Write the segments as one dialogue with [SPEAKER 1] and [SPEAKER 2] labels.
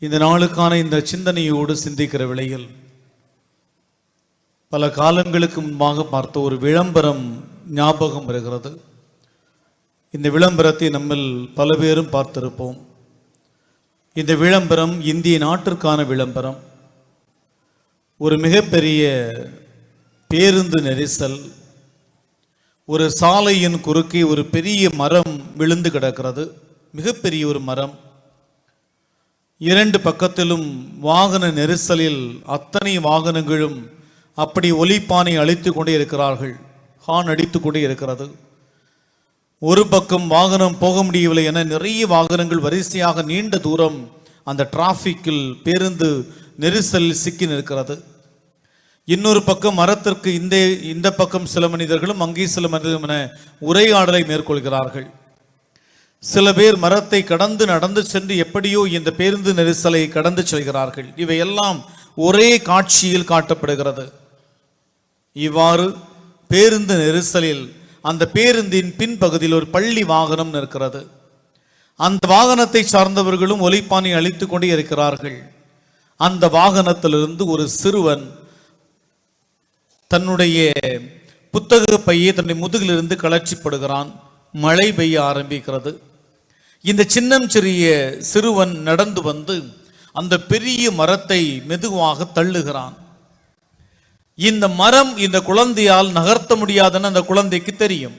[SPEAKER 1] இந்த நாளுக்கான இந்த சிந்தனையோடு சிந்திக்கிற வேளையில் பல காலங்களுக்கு முன்பாக பார்த்த ஒரு விளம்பரம் ஞாபகம் வருகிறது. இந்த விளம்பரத்தை நம்மில் பல பேரும் பார்த்திருப்போம். இந்த விளம்பரம் இந்திய நாட்டிற்கான விளம்பரம். ஒரு மிகப்பெரிய பேருந்து நெரிசல், ஒரு சாலையின் குறுக்கே ஒரு பெரிய மரம் விழுந்து கிடக்கிறது. மிகப்பெரிய ஒரு மரம். இரண்டு பக்கத்திலும் வாகன நெரிசலில் அத்தனை வாகனங்களும் அப்படி ஒலிப்பானை அழித்து கொண்டே இருக்கிறார்கள். ஹார்ன் அடித்து கொண்டே இருக்கிறது. ஒரு பக்கம் வாகனம் போக முடியவில்லை என நிறைய வாகனங்கள் வரிசையாக நீண்ட தூரம் அந்த டிராஃபிக்கில் பேருந்து நெரிசலில் சிக்கி நிற்கிறது. இன்னொரு பக்கம் மரத்திற்கு இந்த பக்கம் சில மனிதர்களும் அங்கே சில மனிதர்களும் என உரையாடலை மேற்கொள்கிறார்கள். சில பேர் மரத்தை கடந்து நடந்து சென்று எப்படியோ இந்த பேருந்து நெரிசலை கடந்து செல்கிறார்கள். இவையெல்லாம் ஒரே காட்சியில் காட்டப்படுகிறது. இவ்வாறு பேருந்து நெரிசலில் அந்த பேருந்தின் பின்பகுதியில் ஒரு பள்ளி வாகனம் நிற்கிறது. அந்த வாகனத்தை சார்ந்தவர்களும் ஒலிப்பானை அழித்துக் கொண்டே இருக்கிறார்கள். அந்த வாகனத்திலிருந்து ஒரு சிறுவன் தன்னுடைய புத்தக பையை தன்னுடைய முதுகிலிருந்து கலற்றிப்படுகிறான். மழை பெய்ய ஆரம்பிக்கிறது. இந்த சின்னம் சிறிய சிறுவன் நடந்து வந்து அந்த பெரிய மரத்தை மெதுவாக தள்ளுகிறான். இந்த மரம் இந்த குழந்தையால் நகர்த்த முடியாதுன்னு அந்த குழந்தைக்கு தெரியும்.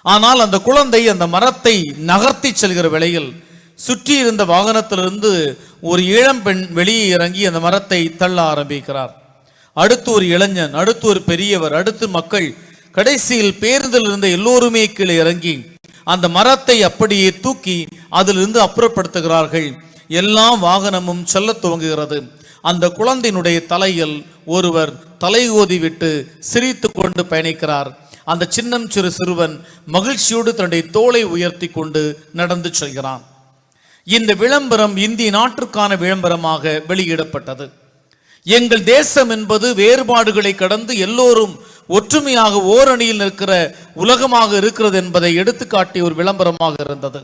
[SPEAKER 1] ஆனால் அந்த குழந்தை அந்த மரத்தை நகர்த்தி செல்கிற வேளையில் சுற்றி இருந்த வாகனத்திலிருந்து ஒரு இளம்பெண் வெளியே இறங்கி அந்த மரத்தை தள்ள ஆரம்பிக்கிறார். அடுத்து ஒரு இளைஞன், அடுத்து ஒரு பெரியவர், அடுத்து மக்கள், கடைசியில் பேருந்தில் இருந்த எல்லோருமே கீழே இறங்கி அந்த மரத்தை அப்படியே தூக்கி அதிலிருந்து அப்புறப்படுத்துகிறார்கள். எல்லா வாகனமும் செல்ல துவங்குகிறது. அந்த குழந்தையினுடைய தலையில் ஒருவர் தலைகோதி விட்டு சிரித்து கொண்டு பயணிக்கிறார். அந்த சின்னம் சிறு சிறுவன் மகிழ்ச்சியோடு தன்னுடைய தோளை உயர்த்தி கொண்டு நடந்து செல்கிறான். இந்த விளம்பரம் இந்திய நாட்டிற்கான விளம்பரமாக வெளியிடப்பட்டது. எங்கள் தேசம் என்பது வேறுபாடுகளை கடந்து எல்லோரும் ஒற்றுமையாக ஓரணியில் நிற்கிற உலகமாக இருக்கிறது என்பதை எடுத்துக்காட்டிய ஒரு விளம்பரமாக இருந்தது.